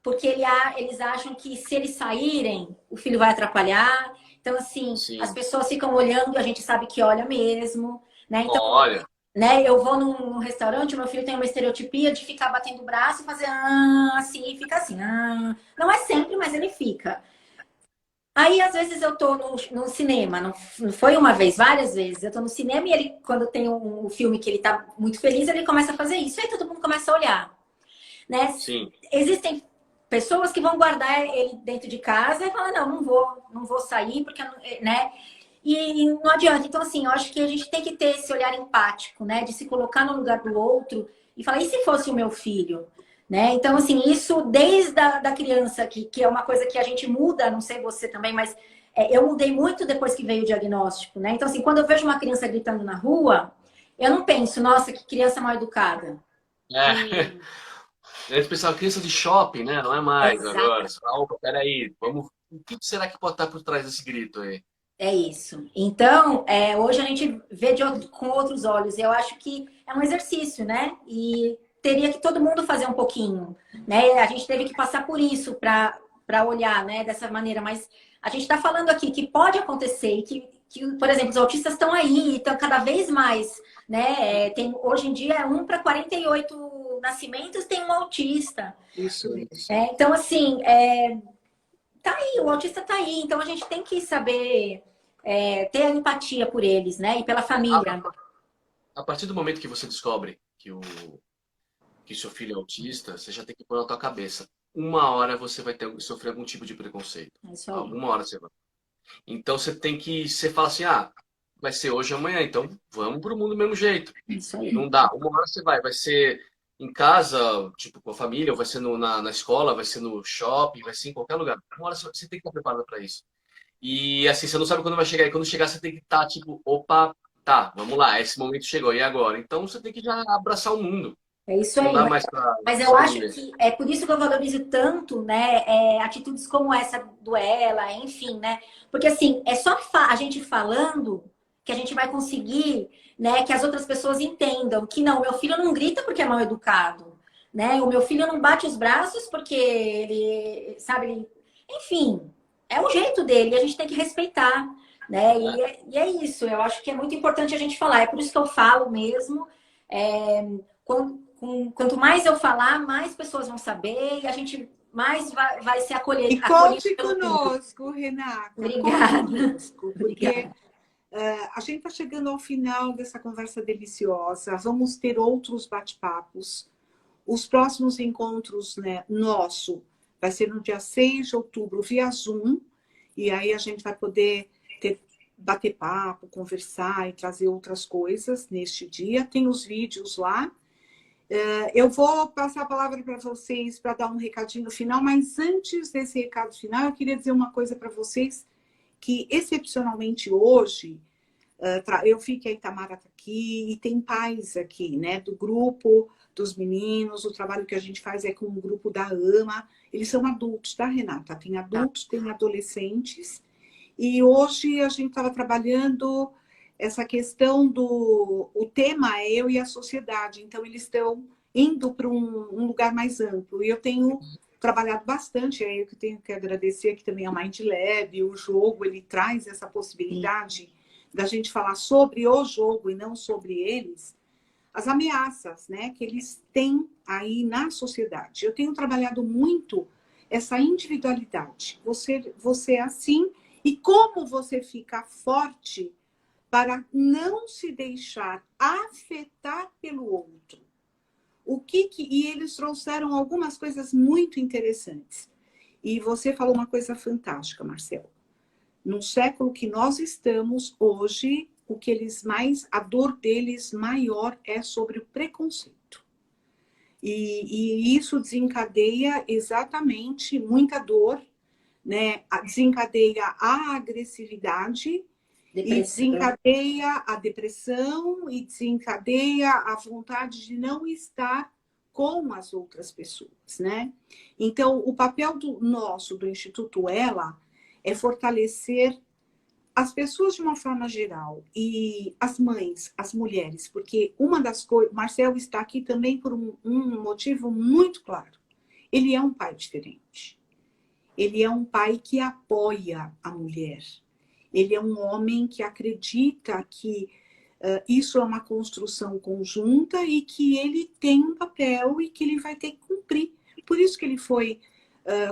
porque eles acham que se eles saírem, o filho vai atrapalhar. Então, assim, Sim. As pessoas ficam olhando, a gente sabe que olha mesmo, né? Então, olha. Né, eu vou num restaurante, meu filho tem uma estereotipia de ficar batendo o braço e fazer assim, e fica assim. Não é sempre, mas ele fica. Aí, às vezes, eu tô no cinema, não foi uma vez, várias vezes. Eu tô no cinema e ele, quando tem um filme que ele tá muito feliz, ele começa a fazer isso. Aí todo mundo começa a olhar, né? Sim. Existem pessoas que vão guardar ele dentro de casa e falar, não vou sair, porque, né? E não adianta. Então, assim, eu acho que a gente tem que ter esse olhar empático, né? De se colocar no lugar do outro e falar, e se fosse o meu filho? Né? Então, assim, isso desde da criança, que é uma coisa que a gente muda, não sei você também, mas eu mudei muito depois que veio o diagnóstico, né? Então, assim, quando eu vejo uma criança gritando na rua, eu não penso, nossa, que criança mal educada. É. Antes pensava criança de shopping, né? Não é mais agora. Exato. Você fala, opa, peraí, vamos. O que será que pode estar por trás desse grito aí? É isso. Então, hoje a gente vê com outros olhos. Eu acho que é um exercício, né? E teria que todo mundo fazer um pouquinho, né? A gente teve que passar por isso para olhar, né? Dessa maneira. Mas a gente está falando aqui que pode acontecer e que, por exemplo, os autistas estão aí, estão cada vez mais, né? Hoje em dia, 1 para 48 nascimentos tem um autista. Isso mesmo. Então, assim, tá aí, o autista tá aí. Então, a gente tem que saber ter empatia por eles, né? E pela família. A partir do momento que você descobre que seu filho é autista, você já tem que pôr na tua cabeça. Uma hora você vai sofrer algum tipo de preconceito. É isso aí. Alguma hora você vai. Então você tem que. Você fala assim, ah, vai ser hoje ou amanhã, então vamos pro mundo do mesmo jeito. É isso aí. Não dá. Uma hora você vai ser em casa, tipo, com a família, ou vai ser na escola, vai ser no shopping, vai ser em qualquer lugar. Uma hora você tem que estar preparado para isso. E assim, você não sabe quando vai chegar. E quando chegar, você tem que estar, tipo, opa, tá, vamos lá, esse momento chegou, e agora? Então você tem que já abraçar o mundo. É isso Não aí. dá mais pra Mas se eu acho esconder. que é por isso que eu valorizo tanto, né? Atitudes como essa do ela, enfim, né? Porque assim, é só a gente falando que a gente vai conseguir, né, que as outras pessoas entendam que não, meu filho não grita porque é mal educado, né? O meu filho não bate os braços porque ele, sabe, enfim, é o jeito dele, e a gente tem que respeitar, né? E é isso, eu acho que é muito importante a gente falar. É por isso que eu falo mesmo. Quanto mais eu falar, mais pessoas vão saber e a gente mais vai ser E acolhido conte pelo público. conosco, Renata. Obrigada. Conte conosco, porque Obrigada. a gente está chegando ao final dessa conversa deliciosa. Vamos ter outros bate-papos. Os próximos encontros, né, nosso vai ser no dia 6 de outubro, via Zoom. E aí a gente vai poder bater papo, conversar e trazer outras coisas neste dia. Tem os vídeos lá. Eu vou passar a palavra para vocês para dar um recadinho final, mas antes desse recado final, eu queria dizer uma coisa para vocês, que excepcionalmente hoje, eu fiquei, a Itamara está aqui, e tem pais aqui, né, do grupo dos meninos, o trabalho que a gente faz é com o grupo da AMA, eles são adultos, tá, Renata? Tem adultos, tem adolescentes, e hoje a gente estava trabalhando essa questão o tema é eu e a sociedade, então eles estão indo para um lugar mais amplo. E eu tenho trabalhado bastante, é eu que tenho que agradecer aqui também a Mind Lab, o jogo, ele traz essa possibilidade da gente falar sobre o jogo e não sobre eles, as ameaças, né, que eles têm aí na sociedade. Eu tenho trabalhado muito essa individualidade. Você é assim, e como você fica forte para não se deixar afetar pelo outro. E eles trouxeram algumas coisas muito interessantes. E você falou uma coisa fantástica, Marcelo. No século que nós estamos hoje, a dor deles maior é sobre o preconceito. E isso desencadeia exatamente muita dor, né? Desencadeia a agressividade, e desencadeia a depressão, e desencadeia a vontade de não estar com as outras pessoas, né? Então, o papel do Instituto Ela é fortalecer as pessoas de uma forma geral, e as mães, as mulheres, porque uma das coisas... Marcelo está aqui também por um motivo muito claro. Ele é um pai diferente. Ele é um pai que apoia a mulher. Ele é um homem que acredita que isso é uma construção conjunta e que ele tem um papel e que ele vai ter que cumprir. Por isso que ele foi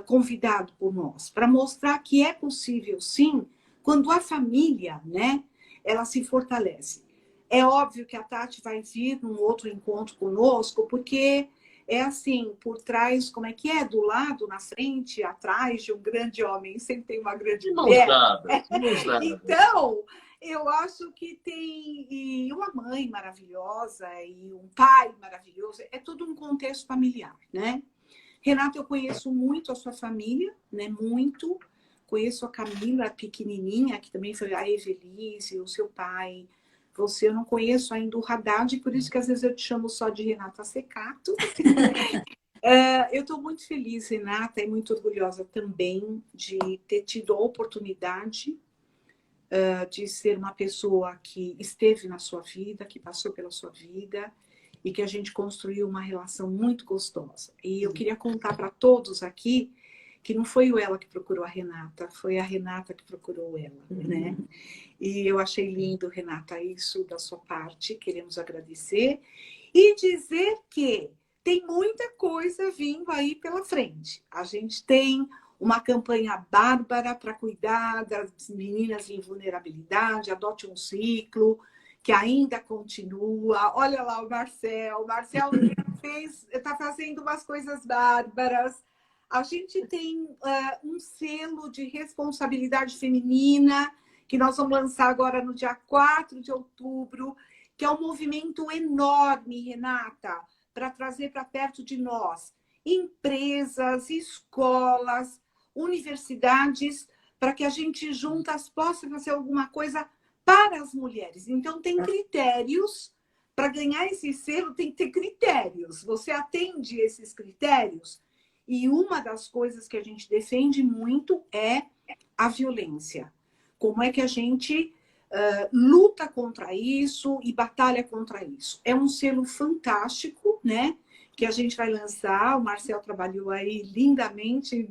convidado por nós, para mostrar que é possível, sim, quando a família, né, ela se fortalece. É óbvio que a Tati vai vir num outro encontro conosco, porque é assim, por trás, como é que é? Do lado, na frente, atrás de um grande homem, sempre tem uma grande mulher. Mãos dadas. Então, eu acho que tem uma mãe maravilhosa e um pai maravilhoso. É tudo um contexto familiar, né? Renata, eu conheço muito a sua família, né? Muito. conheço a Camila pequenininha, que também foi a Evelise, o seu pai. Você, eu não conheço ainda o Haddad, por isso que às vezes eu te chamo só de Renata Secato. Eu estou muito feliz, Renata, e muito orgulhosa também de ter tido a oportunidade de ser uma pessoa que esteve na sua vida, que passou pela sua vida e que a gente construiu uma relação muito gostosa. E eu queria contar para todos aqui que não foi ela que procurou a Renata, foi a Renata que procurou ela, né? E eu achei lindo, Renata, isso da sua parte, queremos agradecer e dizer que tem muita coisa vindo aí pela frente. A gente tem uma campanha bárbara para cuidar das meninas em vulnerabilidade, Adote um Ciclo, que ainda continua. Olha lá o Marcel. O Marcel está fazendo umas coisas bárbaras. A gente tem um selo de responsabilidade feminina, que nós vamos lançar agora no dia 4 de outubro, que é um movimento enorme, Renata, para trazer para perto de nós empresas, escolas, universidades, para que a gente juntas possa fazer alguma coisa para as mulheres. Então, tem critérios. Para ganhar esse selo, tem que ter critérios. Você atende esses critérios? E uma das coisas que a gente defende muito é a violência. Como é que a gente luta contra isso e batalha contra isso? É um selo fantástico, né? Que a gente vai lançar. O Marcel trabalhou aí lindamente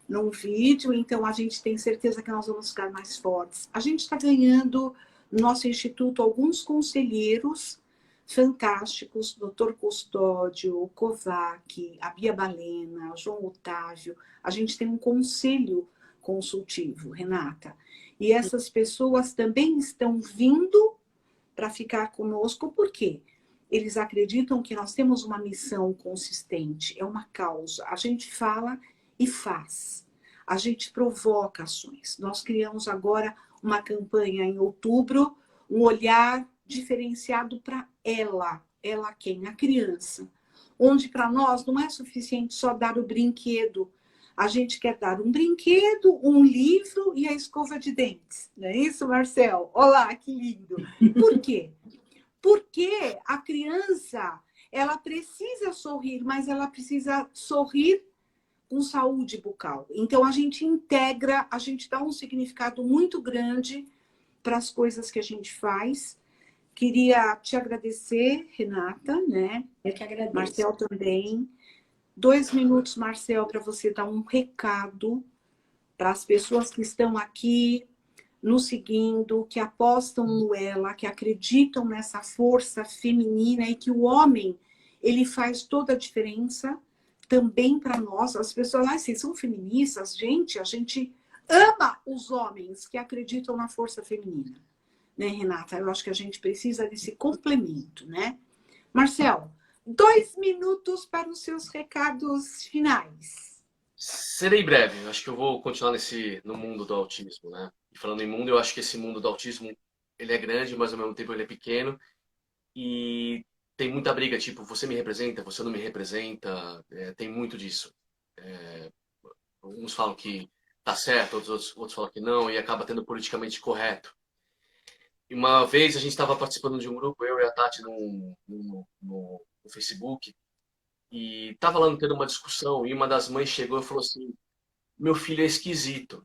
num vídeo, então a gente tem certeza que nós vamos ficar mais fortes. A gente está ganhando no nosso instituto alguns conselheiros fantásticos, Dr. Custódio, o Kovac, a Bia Balena, o João Otávio. A gente tem um conselho consultivo, Renata. E essas pessoas também estão vindo para ficar conosco, por quê? Eles acreditam que nós temos uma missão consistente, é uma causa. A gente fala e faz. A gente provoca ações. Nós criamos agora uma campanha em outubro, um olhar diferenciado para ela. Ela quem? A criança. Onde para nós não é suficiente só dar o brinquedo. A gente quer dar um brinquedo, um livro e a escova de dentes. Não é isso, Marcel? Olá, que lindo. Por quê? Porque a criança, ela precisa sorrir, mas ela precisa sorrir com saúde bucal. Então, a gente integra, a gente dá um significado muito grande para as coisas que a gente faz. Queria te agradecer, Renata, né? Eu que agradeço. Marcel também. 2 minutos, Marcel, para você dar um recado para as pessoas que estão aqui nos seguindo, que apostam no ela, que acreditam nessa força feminina e que o homem, ele faz toda a diferença também para nós. As pessoas, vocês são feministas? Gente, a gente ama os homens que acreditam na força feminina. Né, Renata? Eu acho que a gente precisa desse complemento, né? Marcel, 2 minutos para os seus recados finais. Serei breve. Acho que eu vou continuar no mundo do autismo, né? E falando em mundo, eu acho que esse mundo do autismo, ele é grande, mas ao mesmo tempo ele é pequeno. E tem muita briga, tipo, você me representa, você não me representa. Tem muito disso. Uns falam que tá certo, outros falam que não, e acaba tendo politicamente correto. E uma vez a gente estava participando de um grupo, eu e a Tati, no Facebook, e estava lá tendo uma discussão, e uma das mães chegou e falou assim, meu filho é esquisito.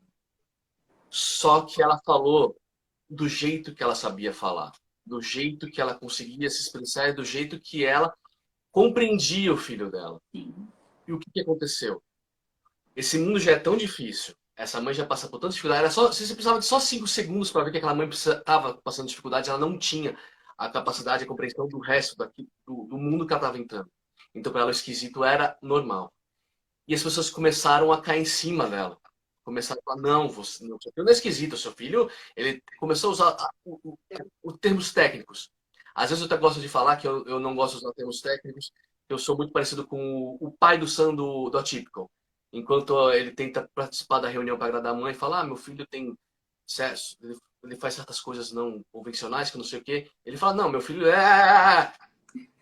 Só que ela falou do jeito que ela sabia falar, do jeito que ela conseguia se expressar e do jeito que ela compreendia o filho dela. Sim. E o que aconteceu? Esse mundo já é tão difícil, essa mãe já passa por tanta dificuldade, você precisava de só 5 segundos para ver que aquela mãe estava passando dificuldade, ela não tinha a capacidade, a compreensão do resto do mundo que ela estava entrando. Então, para ela, o esquisito era normal. E as pessoas começaram a cair em cima dela. Começaram a falar, não, você, não, seu filho não é esquisito, seu filho, ele começou a usar os termos técnicos. Às vezes eu até gosto de falar que eu não gosto de usar termos técnicos, eu sou muito parecido com o pai do Sam do Atypical. Enquanto ele tenta participar da reunião para agradar a mãe, fala, meu filho tem sucesso, ele faz certas coisas não convencionais, que não sei o quê. Ele fala, não, meu filho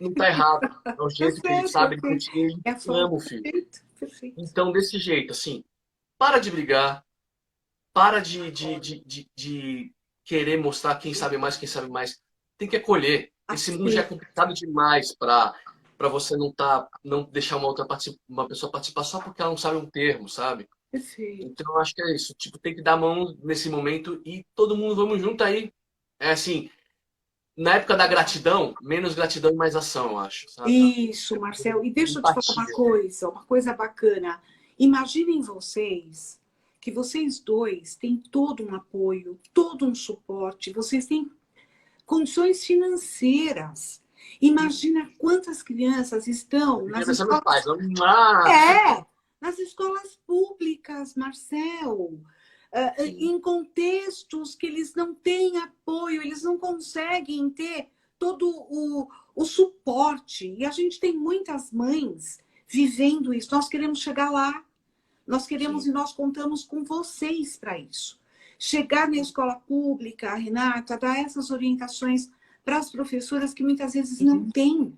não tá errado. É o jeito que ele sabe, ele continua, ele ama o filho. Perfeito. Então, desse jeito, assim, para de brigar, para de querer mostrar quem sabe mais, quem sabe mais. Tem que acolher. Esse mundo já é complicado demais para você não deixar uma pessoa participar só porque ela não sabe um termo, sabe? Perfeito. Então, eu acho que é isso. Tipo, tem que dar a mão nesse momento e todo mundo vamos junto aí. É assim, na época da gratidão, menos gratidão e mais ação, eu acho, sabe? Isso, Marcel. E deixa eu te falar Empatia. uma coisa bacana. Imaginem vocês que vocês dois têm todo um apoio, todo um suporte, vocês têm condições financeiras. Imagina quantas crianças estão nas Devia ser meus pais. escolas. Mas... É, nas escolas públicas, Marcel. Em contextos que eles não têm apoio, eles não conseguem ter todo o suporte. E a gente tem muitas mães vivendo isso. Nós queremos chegar lá. Nós queremos Sim. e nós contamos com vocês para isso. Chegar na escola pública, Renata, dar essas orientações para as professoras que muitas vezes não têm.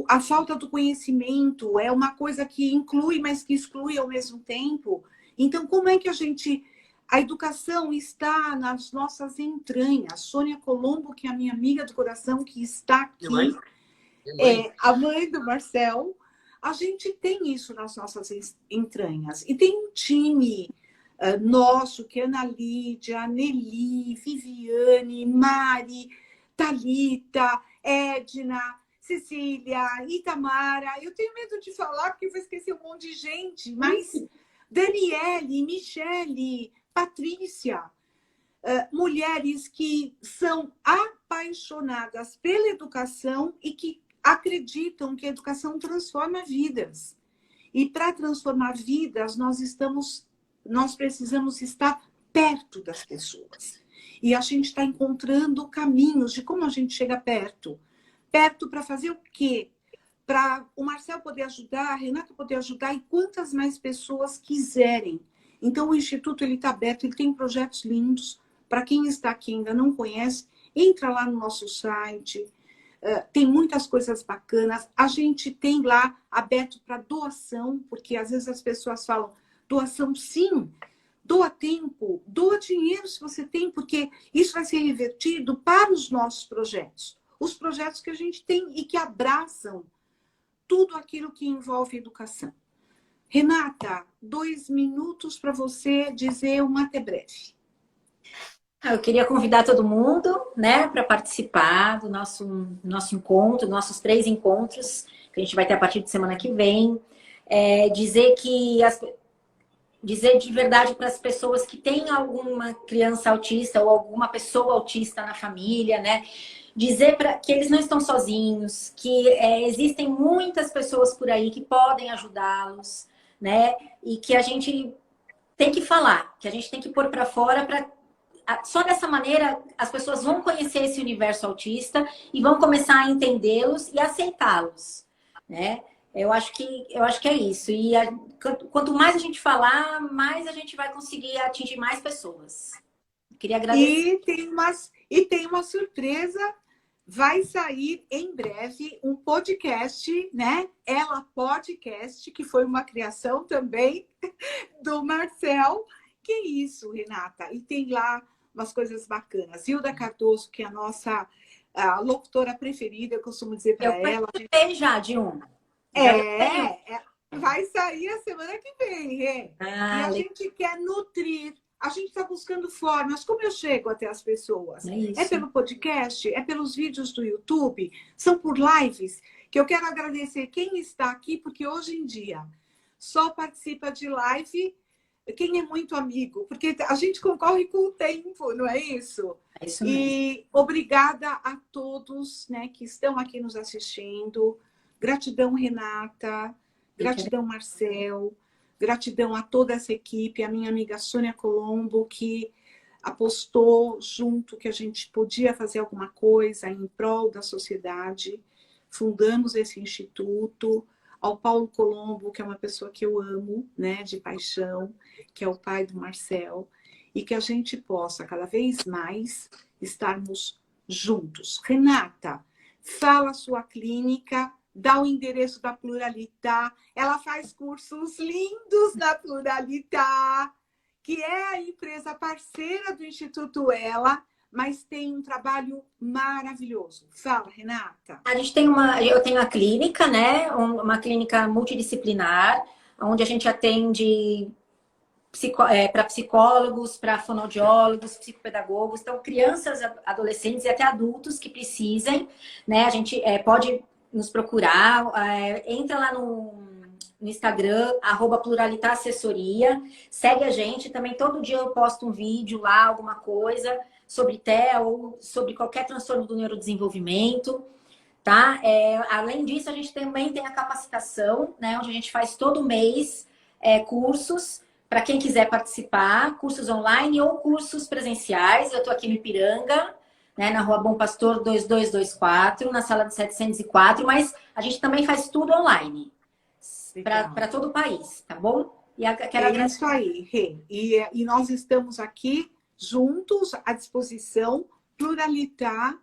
A falta do conhecimento é uma coisa que inclui, mas que exclui ao mesmo tempo. Então, como é que a educação está nas nossas entranhas? Sônia Colombo, que é a minha amiga do coração, que está aqui, a mãe do Marcel, a gente tem isso nas nossas entranhas. E tem um time nosso, que é Ana Lídia, Nelly, Viviane, Mari, Thalita, Edna, Cecília, Itamara. Eu tenho medo de falar porque eu vou esquecer um monte de gente, mas Daniele, Michele, Patrícia, mulheres que são apaixonadas pela educação e que acreditam que a educação transforma vidas. E para transformar vidas, nós precisamos estar perto das pessoas. E a gente está encontrando caminhos de como a gente chega perto. Perto para fazer o quê? Para o Marcel poder ajudar, a Renata poder ajudar e quantas mais pessoas quiserem. Então, o Instituto está aberto, ele tem projetos lindos. Para quem está aqui e ainda não conhece, entra lá no nosso site. Tem muitas coisas bacanas. A gente tem lá aberto para doação, porque às vezes as pessoas falam, doação sim, doa tempo, doa dinheiro se você tem, porque isso vai ser revertido para os nossos projetos. Os projetos que a gente tem e que abraçam tudo aquilo que envolve educação. Renata, 2 minutos para você dizer um até breve. Eu queria convidar todo mundo, né, para participar do nosso encontro, nossos 3 encontros, que a gente vai ter a partir de semana que vem. Dizer de verdade para as pessoas que têm alguma criança autista ou alguma pessoa autista na família, né? Dizer que eles não estão sozinhos, que existem muitas pessoas por aí que podem ajudá-los, né? E que a gente tem que falar, que a gente tem que pôr para fora para só dessa maneira as pessoas vão conhecer esse universo autista e vão começar a entendê-los e aceitá-los, né? Eu acho que é isso. E quanto mais a gente falar, mais a gente vai conseguir atingir mais pessoas. Queria agradecer. E tem uma surpresa. Vai sair em breve um podcast, né? Ela Podcast, que foi uma criação também do Marcel. Que isso, Renata? E tem lá umas coisas bacanas. Hilda Cardoso, que é a nossa locutora preferida, eu costumo dizer para ela. Eu já de um. Vai sair a semana que vem. E a gente quer nutrir. A gente está buscando formas. Como eu chego até as pessoas? É pelo podcast? É pelos vídeos do YouTube? São por lives? Que eu quero agradecer quem está aqui, porque hoje em dia só participa de live quem é muito amigo, porque a gente concorre com o tempo, não é isso? É isso mesmo. E obrigada a todos, né, que estão aqui nos assistindo. Gratidão, Renata. Gratidão, Marcel. Gratidão a toda essa equipe, a minha amiga Sônia Colombo, que apostou junto que a gente podia fazer alguma coisa em prol da sociedade. Fundamos esse instituto. Ao Paulo Colombo, que é uma pessoa que eu amo, né, de paixão, que é o pai do Marcel, e que a gente possa cada vez mais estarmos juntos. Renata, fala a sua clínica, dá o endereço da Pluralità, ela faz cursos lindos na Pluralità, que é a empresa parceira do Instituto Ela, mas tem um trabalho maravilhoso. Fala, Renata. A gente eu tenho a clínica, né? Uma clínica multidisciplinar, onde a gente atende para psicólogos, para fonoaudiólogos, psicopedagogos, então crianças, adolescentes e até adultos que precisem, né? A gente pode nos procurar, entra lá no Instagram, @pluralitassessoria, segue a gente, também todo dia eu posto um vídeo lá, alguma coisa sobre TEA ou sobre qualquer transtorno do neurodesenvolvimento, tá? Além disso, a gente também tem a capacitação, né? Onde a gente faz todo mês cursos para quem quiser participar, cursos online ou cursos presenciais. Eu estou aqui no Ipiranga, né, na Rua Bom Pastor 2224, na sala de 704, mas a gente também faz tudo online, para todo o país, tá bom? E é isso aí, Rê. E nós estamos aqui juntos, à disposição. Pluralitar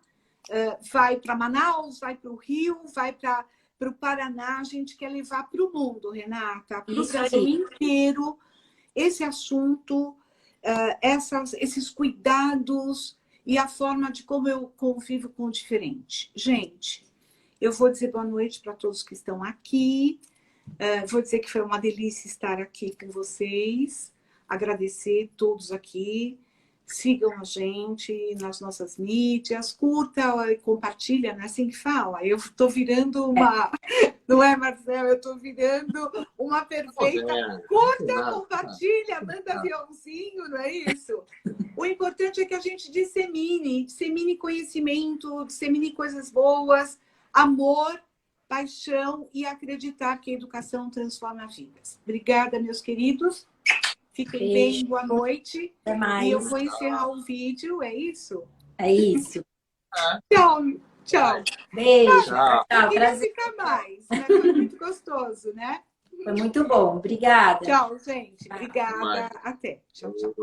vai para Manaus, vai para o Rio, vai para o Paraná. A gente quer levar para o mundo, Renata, para o Brasil inteiro, esse assunto, esses cuidados e a forma de como eu convivo com o diferente. Gente, eu vou dizer boa noite para todos que estão aqui. Vou dizer que foi uma delícia estar aqui com vocês. Agradecer todos aqui. Sigam a gente nas nossas mídias, curta e compartilha, né? Assim que fala. Eu estou virando uma... Não é, Marcelo? Eu estou virando uma perfeita... Curta, compartilha, manda aviãozinho, não é isso? O importante é que a gente dissemine conhecimento, dissemine coisas boas, amor, paixão e acreditar que a educação transforma vidas. Obrigada, meus queridos. Fiquem bem, boa noite. Até mais. E eu vou encerrar o vídeo, é isso? É isso. Tchau, tchau. Beijo. Tchau. Eu queria ficar mais, mas foi muito gostoso, né? Foi muito bom. Obrigada. Tchau, gente. Obrigada. Até. Tchau, tchau.